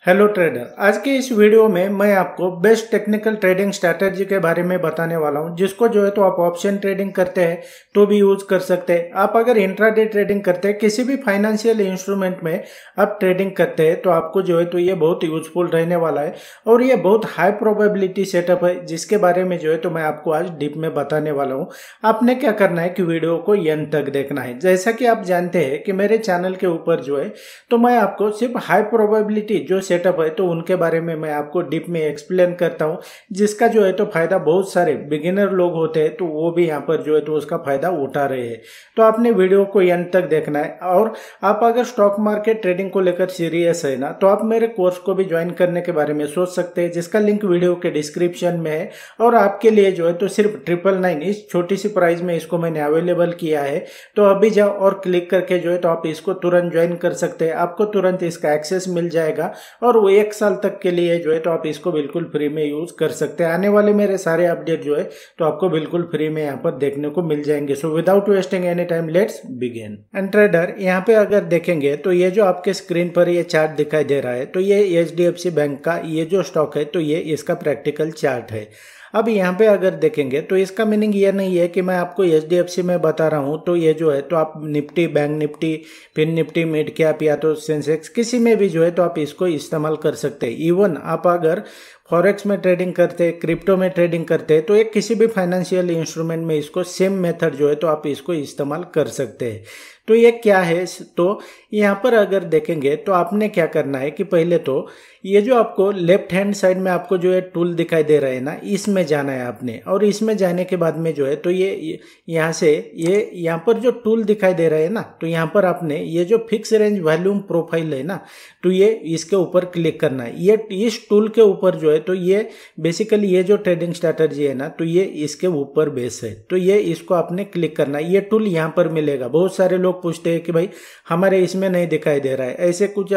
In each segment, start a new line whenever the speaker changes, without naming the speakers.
Hello trader, आज के इस वीडियो में मैं आपको बेस्ट टेक्निकल ट्रेडिंग स्ट्रैटेजी के बारे में बताने वाला हूं, जिसको जो है तो आप ऑप्शन ट्रेडिंग करते हैं तो भी यूज कर सकते हैं। आप अगर इंट्राडे ट्रेडिंग करते हैं, किसी भी फाइनेंशियल इंस्ट्रूमेंट में आप ट्रेडिंग करते हैं तो आपको जो है तो ये बहुत यूजफुल रहने वाला है और ये बहुत हाई प्रोबेबिलिटी सेटअप है, जिसके बारे में जो है तो मैं आपको आज डीप में बताने वाला हूँ। आपने क्या करना है कि वीडियो को एंड तक देखना है। जैसा कि आप जानते हैं कि मेरे चैनल के ऊपर जो है तो मैं आपको सिर्फ हाई प्रोबेबिलिटी जो सेटअप है तो उनके बारे में मैं आपको डीप में एक्सप्लेन करता हूं, जिसका जो है तो फायदा बहुत सारे बिगिनर लोग होते हैं तो वो भी यहाँ पर जो है तो उसका फायदा उठा रहे हैं। तो आपने वीडियो को एंड तक देखना है। और आप अगर स्टॉक मार्केट ट्रेडिंग को लेकर सीरियस है ना, तो आप मेरे कोर्स को भी ज्वाइन करने के बारे में सोच सकते हैं, जिसका लिंक वीडियो के डिस्क्रिप्शन में है। और आपके लिए जो है तो सिर्फ 999 इस छोटी सी प्राइस में इसको मैंने अवेलेबल किया है। तो अभी जाओ और क्लिक करके जो है तो आप इसको तुरंत ज्वाइन कर सकते हैं। आपको तुरंत इसका एक्सेस मिल जाएगा और वो 1 साल तक के लिए जो है तो आप इसको बिल्कुल फ्री में यूज कर सकते हैं। आने वाले मेरे सारे अपडेट जो है तो आपको बिल्कुल फ्री में यहाँ पर देखने को मिल जाएंगे। So without wasting any time let's begin. And trader, यहाँ पे अगर देखेंगे तो ये जो आपके स्क्रीन पर ये चार्ट दिखाई दे रहा है तो ये HDFC बैंक का ये जो स्टॉक है तो ये इसका प्रैक्टिकल चार्ट है। अब यहाँ पे अगर देखेंगे तो इसका मीनिंग ये नहीं है कि मैं आपको HDFC में बता रहा हूँ तो ये जो है तो आप Nifty, bank Nifty, fin Nifty, mid cap या तो सेंसेक्स किसी में भी जो है तो आप इसको इस्तेमाल कर सकते हैं। इवन आप अगर फॉरेक्स में ट्रेडिंग करते हैं, क्रिप्टो में ट्रेडिंग करते हैं तो एक किसी भी फाइनेंशियल इंस्ट्रूमेंट में इसको सेम मेथड जो है तो आप इसको इस्तेमाल कर सकते हैं। तो ये क्या है, तो यहाँ पर अगर देखेंगे तो आपने क्या करना है कि पहले तो ये जो आपको लेफ्ट हैंड साइड में आपको जो है टूल दिखाई दे रहा है ना, इसमें जाना है आपने। और इसमें जाने के बाद में जो है तो ये यहाँ से ये यहाँ पर जो टूल दिखाई दे रहा है ना, तो यहाँ पर आपने ये जो फिक्स रेंज वॉल्यूम प्रोफाइल है ना, तो ये इसके ऊपर क्लिक करना है। ये इस टूल के ऊपर जो है तो ये बेसिकली ये जो ट्रेडिंग स्ट्रैटेजी है ना, तो ये इसके ऊपर बेस है। तो ये इसको आपने क्लिक करना है। ये टूल यहाँ पर मिलेगा। बहुत सारे लोग पूछते हैं कि भाई हमारे इसमें नहीं दिखाई दे रहा है, ऐसे कुछ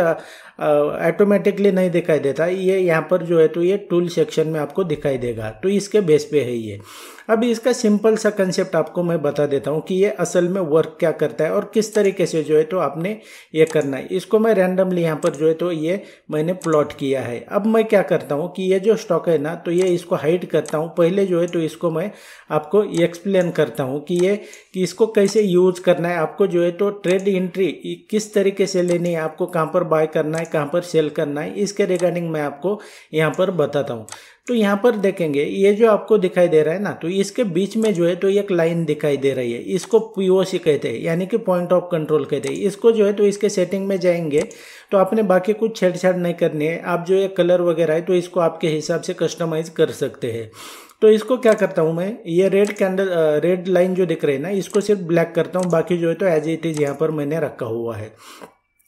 ऑटोमेटिकली नहीं दिखाई देता। ये यहाँ पर जो है तो ये टूल सेक्शन में आपको दिखाई देगा। तो इसके बेस पे है ये। अभी इसका सिंपल सा कंसेप्ट आपको मैं बता देता हूँ कि ये असल में वर्क क्या करता है और किस तरीके से जो है तो आपने ये करना है। इसको मैं रैंडमली यहाँ पर जो है तो ये मैंने प्लॉट किया है। अब मैं क्या करता हूँ कि ये जो स्टॉक है ना, तो ये इसको हाइड करता हूँ। पहले जो है तो इसको मैं आपको एक्सप्लेन करता हूँ कि इसको कैसे यूज करना है। आपको जो है तो ट्रेड एंट्री किस तरीके से लेनी है, आपको कहाँ पर बाय करना है, कहाँ पर सेल करना है, इसके रिगार्डिंग मैं आपको यहाँ पर बताता हूँ। तो यहाँ पर देखेंगे ये जो आपको दिखाई दे रहा है ना, तो इसके बीच में जो है तो एक लाइन दिखाई दे रही है। इसको POC कहते हैं, यानी कि पॉइंट ऑफ कंट्रोल कहते हैं। इसको जो है तो इसके सेटिंग में जाएंगे तो आपने बाकी कुछ छेड़छाड़ नहीं करनी है। आप जो ये कलर वगैरह है तो इसको आपके हिसाब से कस्टमाइज कर सकते हैं। तो इसको क्या करता हूँ मैं, ये रेड लाइन जो दिख रही है ना, इसको सिर्फ ब्लैक करता हूँ। बाकी जो है तो एज इट इज यहाँ पर मैंने रखा हुआ है।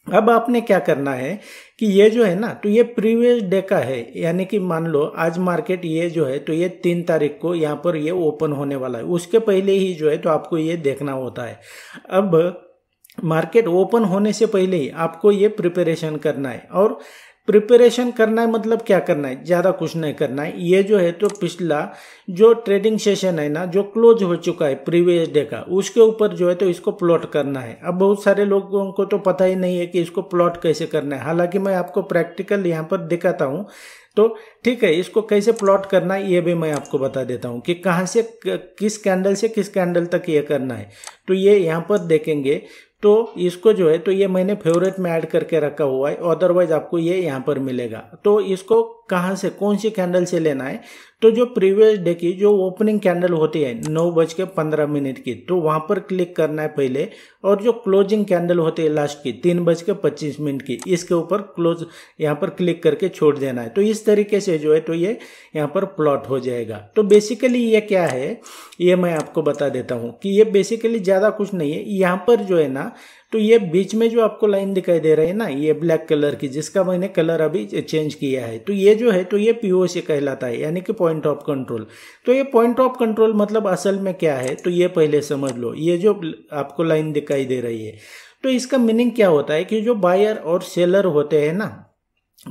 अब आपने क्या करना है कि ये जो है ना, तो ये प्रीवियस डे का है, यानी कि मान लो आज मार्केट ये जो है तो ये 3 तारीख को यहाँ पर ये ओपन होने वाला है। उसके पहले ही जो है तो आपको ये देखना होता है। अब मार्केट ओपन होने से पहले ही आपको ये प्रिपरेशन करना है। और प्रिपरेशन करना है मतलब क्या करना है, ज़्यादा कुछ नहीं करना है। ये जो है तो पिछला जो ट्रेडिंग सेशन है ना, जो क्लोज हो चुका है प्रीवियस डे का, उसके ऊपर जो है तो इसको प्लॉट करना है। अब बहुत सारे लोगों को तो पता ही नहीं है कि इसको प्लॉट कैसे करना है। हालांकि मैं आपको प्रैक्टिकल यहाँ पर दिखाता हूँ। तो ठीक है, इसको कैसे प्लॉट करना है ये भी मैं आपको बता देता हूँ कि कहाँ से किस कैंडल से किस कैंडल तक ये करना है। तो ये यहाँ पर देखेंगे तो इसको जो है तो ये मैंने फेवरेट में ऐड करके रखा हुआ है, अदरवाइज आपको ये यहाँ पर मिलेगा। तो इसको कहाँ से, कौन सी कैंडल से लेना है, तो जो प्रीवियस डे की जो ओपनिंग कैंडल होती है 9:15 की, तो वहाँ पर क्लिक करना है पहले। और जो क्लोजिंग कैंडल होती है लास्ट की 3:25 की, इसके ऊपर क्लोज यहाँ पर क्लिक करके छोड़ देना है। तो इस तरीके से जो है तो ये यहाँ पर प्लॉट हो जाएगा। तो बेसिकली ये क्या है ये मैं आपको बता देता हूँ कि ये बेसिकली ज़्यादा कुछ नहीं है। यहाँ पर जो है ना, तो ये बीच में जो आपको लाइन दिखाई दे रही है ना, ये ब्लैक कलर की, जिसका मैंने कलर अभी चेंज किया है, तो ये जो है तो ये POC कहलाता है, यानी कि पॉइंट ऑफ कंट्रोल। तो ये पॉइंट ऑफ कंट्रोल मतलब असल में क्या है तो ये पहले समझ लो। ये जो आपको लाइन दिखाई दे रही है तो इसका मीनिंग क्या होता है कि जो बायर और सेलर होते हैं ना,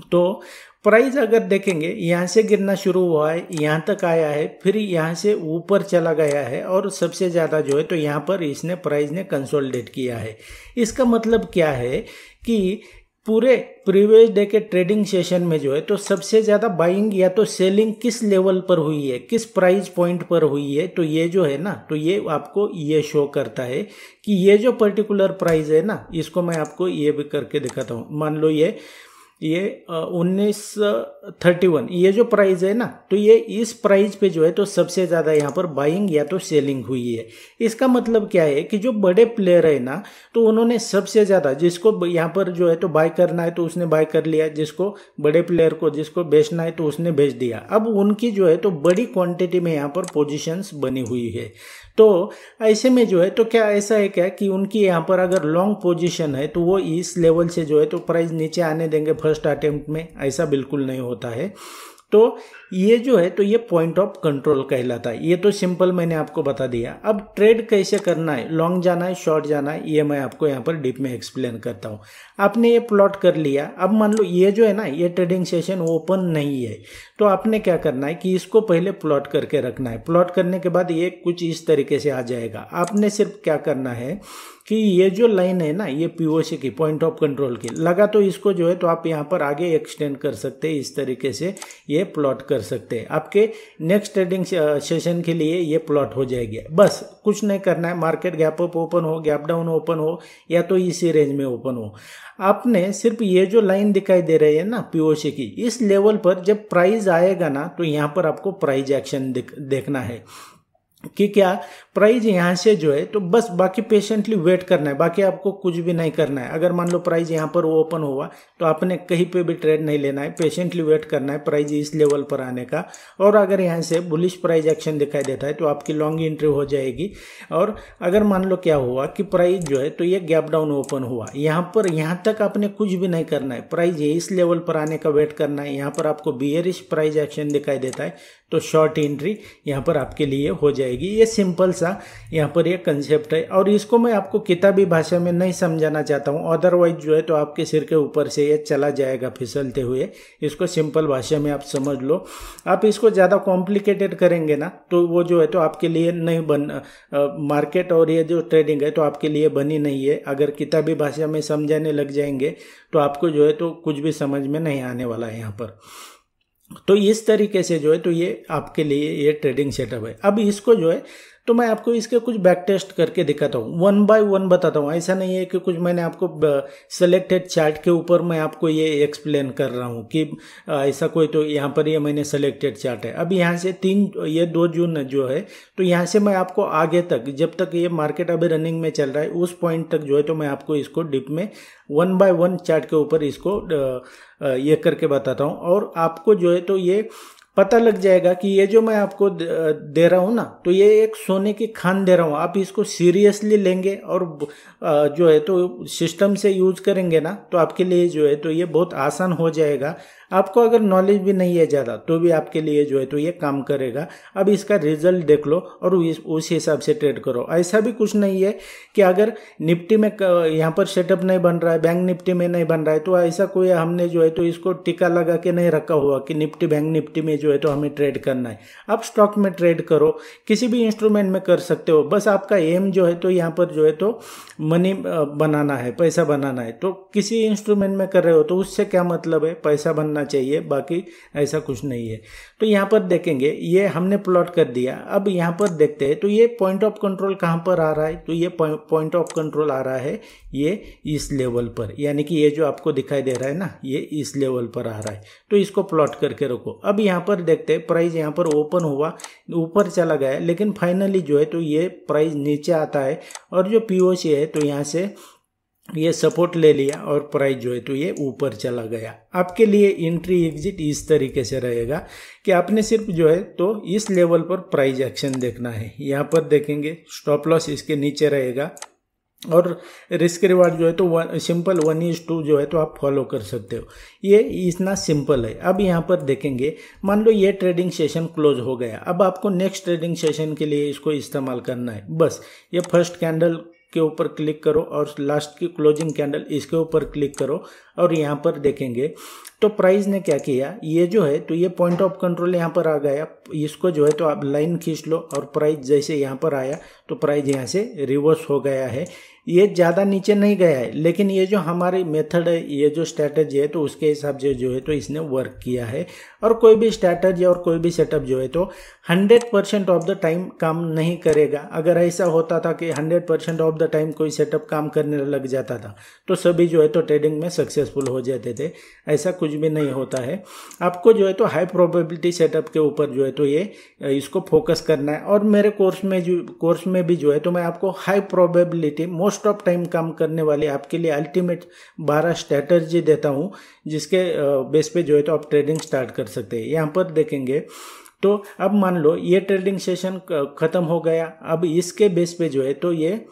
तो प्राइस अगर देखेंगे यहाँ से गिरना शुरू हुआ है, यहाँ तक आया है, फिर यहाँ से ऊपर चला गया है और सबसे ज़्यादा जो है तो यहाँ पर प्राइस ने कंसोलिडेट किया है। इसका मतलब क्या है कि पूरे प्रीवियस डे के ट्रेडिंग सेशन में जो है तो सबसे ज़्यादा बाइंग या तो सेलिंग किस लेवल पर हुई है, किस प्राइस पॉइंट पर हुई है, तो ये जो है ना, तो ये आपको ये शो करता है कि ये जो पर्टिकुलर प्राइस है ना, इसको मैं आपको ये भी करके दिखाता हूँ। मान लो ये 1931 ये जो प्राइस है ना, तो ये इस प्राइस पे जो है तो सबसे ज़्यादा यहाँ पर बाइंग या तो सेलिंग हुई है। इसका मतलब क्या है कि जो बड़े प्लेयर है ना, तो उन्होंने सबसे ज़्यादा, जिसको यहाँ पर जो है तो बाय करना है तो उसने बाय कर लिया, जिसको बड़े प्लेयर को जिसको बेचना है तो उसने बेच दिया। अब उनकी जो है तो बड़ी क्वांटिटी में यहाँ पर पोजीशंस बनी हुई है। तो ऐसे में जो है तो क्या ऐसा है क्या कि उनकी यहाँ पर अगर लॉन्ग पोजीशन है तो वो इस लेवल से जो है तो प्राइस नीचे आने देंगे फर्स्ट अटेम्प्ट में? ऐसा बिल्कुल नहीं होता है। तो ये जो है तो ये पॉइंट ऑफ कंट्रोल कहलाता है। ये तो सिंपल मैंने आपको बता दिया। अब ट्रेड कैसे करना है, लॉन्ग जाना है, शॉर्ट जाना है, ये मैं आपको यहाँ पर डीप में एक्सप्लेन करता हूँ। आपने ये प्लॉट कर लिया। अब मान लो ये जो है ना, ये ट्रेडिंग सेशन ओपन नहीं है, तो आपने क्या करना है कि इसको पहले प्लॉट करके रखना है। प्लॉट करने के बाद ये कुछ इस तरीके से आ जाएगा। आपने सिर्फ क्या करना है कि ये जो लाइन है ना, ये पीओसी की, पॉइंट ऑफ कंट्रोल की लगा, तो इसको जो है तो आप यहाँ पर आगे एक्सटेंड कर सकते हैं। इस तरीके से ये प्लॉट कर सकते हैं। आपके नेक्स्ट ट्रेडिंग सेशन के लिए ये प्लॉट हो जाएगी। बस कुछ नहीं करना है। मार्केट गैप अप ओपन हो, गैप डाउन ओपन हो, या तो इसी रेंज में ओपन हो, आपने सिर्फ ये जो लाइन दिखाई दे रही है ना पीओसी की, इस लेवल पर जब प्राइस आएगा ना, तो यहाँ पर आपको प्राइस एक्शन देखना है कि क्या प्राइस यहाँ से जो है तो बस बाकी पेशेंटली वेट करना है। बाकी आपको कुछ भी नहीं करना है। अगर मान लो प्राइस यहाँ पर ओपन हुआ तो आपने कहीं पे भी ट्रेड नहीं लेना है, पेशेंटली वेट करना है प्राइस इस लेवल पर आने का। और अगर यहाँ से बुलिश प्राइस एक्शन दिखाई देता है तो आपकी लॉन्ग एंट्री हो जाएगी। और अगर मान लो क्या हुआ कि प्राइस जो है तो ये गैप डाउन ओपन हुआ, यहाँ पर यहाँ तक आपने कुछ भी नहीं करना है, प्राइस ये इस लेवल पर आने का वेट करना है। यहाँ पर आपको बियरिश प्राइस एक्शन दिखाई देता है तो शॉर्ट एंट्री यहाँ पर आपके लिए हो जाएगी। ये सिंपल सा यहाँ पर ये कंसेप्ट है, और इसको मैं आपको किताबी भाषा में नहीं समझाना चाहता हूँ, अदरवाइज जो है तो आपके सिर के ऊपर से ये चला जाएगा फिसलते हुए। इसको सिंपल भाषा में आप समझ लो। आप इसको ज़्यादा कॉम्प्लिकेटेड करेंगे ना तो वो जो है तो आपके लिए नहीं मार्केट और ये जो ट्रेडिंग है तो आपके लिए बनी नहीं है। अगर किताबी भाषा में समझाने लग जाएंगे तो आपको जो है तो कुछ भी समझ में नहीं आने वाला है यहाँ पर। तो इस तरीके से जो है तो ये आपके लिए ये ट्रेडिंग सेटअप है। अब इसको जो है तो मैं आपको इसके कुछ बैक टेस्ट करके दिखाता हूँ, 1 बाय 1 बताता हूँ। ऐसा नहीं है कि कुछ मैंने आपको सेलेक्टेड चार्ट के ऊपर मैं आपको ये एक्सप्लेन कर रहा हूँ कि ऐसा कोई, तो यहाँ पर ये मैंने सेलेक्टेड चार्ट है। अब यहाँ से 2 जून जो है तो यहाँ से मैं आपको आगे तक, जब तक ये मार्केट अभी रनिंग में चल रहा है उस पॉइंट तक जो है तो मैं आपको इसको डिप में 1 बाय 1 चार्ट के ऊपर इसको ये करके बताता हूँ। और आपको जो है तो ये पता लग जाएगा कि ये जो मैं आपको दे रहा हूँ ना, तो ये एक सोने की खान दे रहा हूँ। आप इसको सीरियसली लेंगे और जो है तो सिस्टम से यूज करेंगे ना, तो आपके लिए जो है तो ये बहुत आसान हो जाएगा। आपको अगर नॉलेज भी नहीं है ज़्यादा तो भी आपके लिए जो है तो ये काम करेगा। अब इसका रिजल्ट देख लो और उस हिसाब से ट्रेड करो। ऐसा भी कुछ नहीं है कि अगर निफ्टी में यहाँ पर सेटअप नहीं बन रहा है, बैंक निफ्टी में नहीं बन रहा है, तो ऐसा कोई हमने जो है तो इसको टिका लगा के नहीं रखा हुआ कि निफ्टी बैंक निफ्टी में जो है तो हमें ट्रेड करना है। आप स्टॉक में ट्रेड करो, किसी भी इंस्ट्रूमेंट में कर सकते हो। बस आपका एम जो है तो यहाँ पर जो है तो मनी बनाना है, पैसा बनाना है। तो किसी इंस्ट्रूमेंट में कर रहे हो तो उससे क्या मतलब है, पैसा बनना चाहिए, बाकी ऐसा कुछ नहीं है। तो यहाँ पर देखेंगे ये हमने प्लॉट कर दिया। अब यहाँ पर देखते हैं तो ये पॉइंट ऑफ कंट्रोल कहाँ पर आ रहा है, तो ये पॉइंट ऑफ कंट्रोल आ रहा है ये इस लेवल पर, यानी कि ये जो आपको दिखाई दे रहा है ना, ये इस लेवल पर आ रहा है। तो इसको प्लॉट करके रखो। अब यहाँ पर देखते हैं प्राइस यहाँ पर ओपन हुआ, ऊपर चला गया, लेकिन फाइनली जो है तो ये प्राइस नीचे आता है और जो पीओसी है तो यहाँ से ये सपोर्ट ले लिया और प्राइस जो है तो ये ऊपर चला गया। आपके लिए एंट्री एग्जिट इस तरीके से रहेगा कि आपने सिर्फ जो है तो इस लेवल पर प्राइस एक्शन देखना है। यहाँ पर देखेंगे स्टॉप लॉस इसके नीचे रहेगा और रिस्क रिवार्ड जो है तो सिंपल 1:2 जो है तो आप फॉलो कर सकते हो। ये इतना सिंपल है। अब यहाँ पर देखेंगे, मान लो ये ट्रेडिंग सेशन क्लोज हो गया। अब आपको नेक्स्ट ट्रेडिंग सेशन के लिए इसको इस्तेमाल करना है। बस ये फर्स्ट कैंडल के ऊपर क्लिक करो और लास्ट की क्लोजिंग कैंडल इसके ऊपर क्लिक करो और यहाँ पर देखेंगे तो प्राइस ने क्या किया, ये जो है तो ये पॉइंट ऑफ कंट्रोल यहाँ पर आ गया। इसको जो है तो आप लाइन खींच लो और प्राइस जैसे यहाँ पर आया तो प्राइस यहाँ से रिवर्स हो गया है। ये ज़्यादा नीचे नहीं गया है, लेकिन ये जो हमारी मेथड है, ये जो स्ट्रैटेजी है, तो उसके हिसाब से जो है तो इसने वर्क किया है। और कोई भी स्ट्रैटेजी और कोई भी सेटअप जो है तो 100% ऑफ द टाइम काम नहीं करेगा। अगर ऐसा होता था कि 100% ऑफ द टाइम कोई सेटअप काम करने लग जाता था तो सभी जो है तो ट्रेडिंग में सक्सेसफुल हो जाते थे। ऐसा कुछ भी नहीं होता है। आपको जो है तो हाई प्रोबेबिलिटी सेटअप के ऊपर जो है तो ये इसको फोकस करना है। और मेरे कोर्स में भी जो है तो मैं आपको high probability most of time काम करने वाली आपके लिए अल्टीमेट 12 स्ट्रैटेजी देता हूँ, जिसके बेस पे जो है तो आप ट्रेडिंग स्टार्ट कर सकते हैं। यहाँ पर देखेंगे तो अब मान लो ये ट्रेडिंग सेशन खत्म हो गया। अब इसके बेस पे जो है तो ये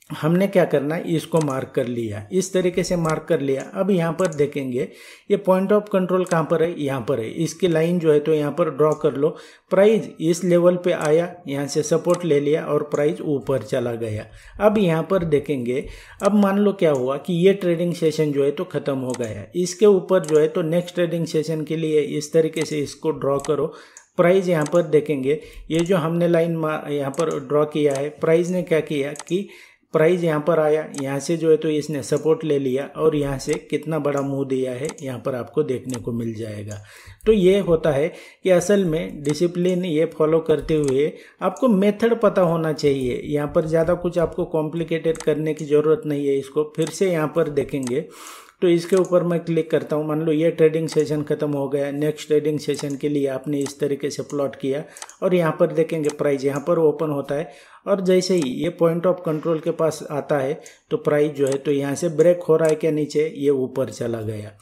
हमने क्या करना है, इसको मार्क कर लिया, इस तरीके से मार्क कर लिया। अब यहाँ पर देखेंगे ये पॉइंट ऑफ कंट्रोल कहाँ पर है, यहाँ पर है। इसकी लाइन जो है तो यहाँ पर ड्रॉ कर लो। प्राइस इस लेवल पे आया, यहाँ से सपोर्ट ले लिया और प्राइस ऊपर चला गया। अब यहाँ पर देखेंगे, अब मान लो क्या हुआ कि ये ट्रेडिंग सेशन जो है तो ख़त्म हो गया। इसके ऊपर जो है तो नेक्स्ट ट्रेडिंग सेशन के लिए इस तरीके से इसको ड्रॉ करो। प्राइस यहाँ पर देखेंगे, ये जो हमने लाइन यहाँ पर ड्रॉ किया है, प्राइस ने क्या किया कि प्राइस यहाँ पर आया, यहाँ से जो है तो इसने सपोर्ट ले लिया और यहाँ से कितना बड़ा मुंह दिया है यहाँ पर आपको देखने को मिल जाएगा। तो ये होता है कि असल में डिसिप्लिन ये फॉलो करते हुए आपको मेथड पता होना चाहिए। यहाँ पर ज़्यादा कुछ आपको कॉम्प्लिकेटेड करने की ज़रूरत नहीं है। इसको फिर से यहाँ पर देखेंगे तो इसके ऊपर मैं क्लिक करता हूँ। मान लो ये ट्रेडिंग सेशन खत्म हो गया। नेक्स्ट ट्रेडिंग सेशन के लिए आपने इस तरीके से प्लॉट किया और यहाँ पर देखेंगे प्राइस यहाँ पर ओपन होता है और जैसे ही ये पॉइंट ऑफ कंट्रोल के पास आता है तो प्राइस जो है तो यहाँ से ब्रेक हो रहा है क्या नीचे, ये ऊपर चला गया।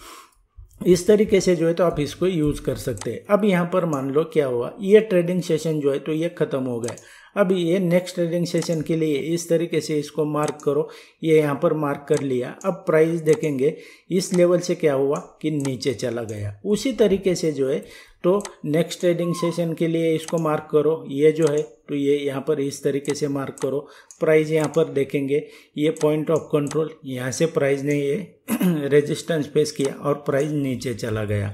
इस तरीके से जो है तो आप इसको यूज़ कर सकते हैं। अब यहाँ पर मान लो क्या हुआ, ये ट्रेडिंग सेशन जो है तो ये ख़त्म हो गया। अब ये नेक्स्ट ट्रेडिंग सेशन के लिए इस तरीके से इसको मार्क करो। ये यहाँ पर मार्क कर लिया। अब प्राइस देखेंगे इस लेवल से क्या हुआ कि नीचे चला गया। उसी तरीके से जो है तो नेक्स्ट ट्रेडिंग सेशन के लिए इसको मार्क करो। ये जो है तो ये यहाँ पर इस तरीके से मार्क करो। प्राइस यहाँ पर देखेंगे ये पॉइंट ऑफ कंट्रोल, यहाँ से प्राइस ने ये रेजिस्टेंस फेस किया और प्राइस नीचे चला गया।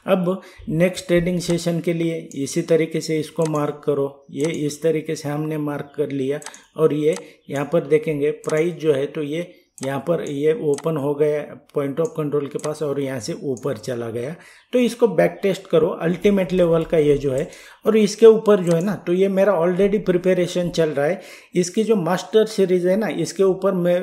अब नेक्स्ट ट्रेडिंग सेशन के लिए इसी तरीके से इसको मार्क करो। ये इस तरीके से हमने मार्क कर लिया और ये यहाँ पर देखेंगे प्राइस जो है तो ये यहाँ पर ये ओपन हो गया पॉइंट ऑफ कंट्रोल के पास और यहाँ से ऊपर चला गया। तो इसको बैक टेस्ट करो अल्टीमेट लेवल का ये जो है। और इसके ऊपर जो है ना तो ये मेरा ऑलरेडी प्रिपरेशन चल रहा है। इसकी जो मास्टर सीरीज़ है ना, इसके ऊपर मैं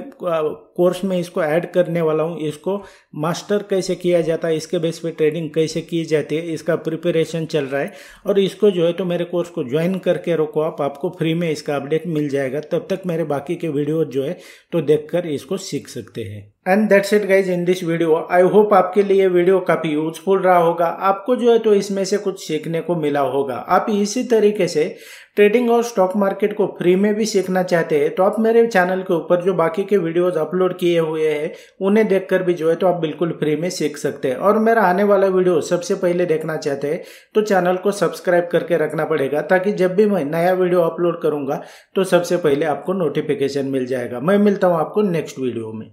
कोर्स में इसको ऐड करने वाला हूँ। इसको मास्टर कैसे किया जाता है, इसके बेस पे ट्रेडिंग कैसे की जाती है, इसका प्रिपरेशन चल रहा है। और इसको जो है तो मेरे कोर्स को ज्वाइन करके रखो आप, आपको फ्री में इसका अपडेट मिल जाएगा। तब तक मेरे बाकी के वीडियो जो है तो देखकर इसको सीख सकते हैं। And that's it guys in this video. I hope आपके लिए वीडियो काफ़ी यूजफुल रहा होगा। आपको जो है तो इसमें से कुछ सीखने को मिला होगा। आप इसी तरीके से ट्रेडिंग और स्टॉक मार्केट को फ्री में भी सीखना चाहते हैं तो आप मेरे चैनल के ऊपर जो बाकी के वीडियोस अपलोड किए हुए हैं उन्हें देखकर भी जो है तो आप बिल्कुल फ्री में सीख सकते हैं। और मेरा आने वाला वीडियो सबसे पहले देखना चाहते हैं तो चैनल को सब्सक्राइब करके रखना पड़ेगा, ताकि जब भी मैं नया वीडियो अपलोड करूंगा तो सबसे पहले आपको नोटिफिकेशन मिल जाएगा। मैं मिलता हूँ आपको नेक्स्ट वीडियो में।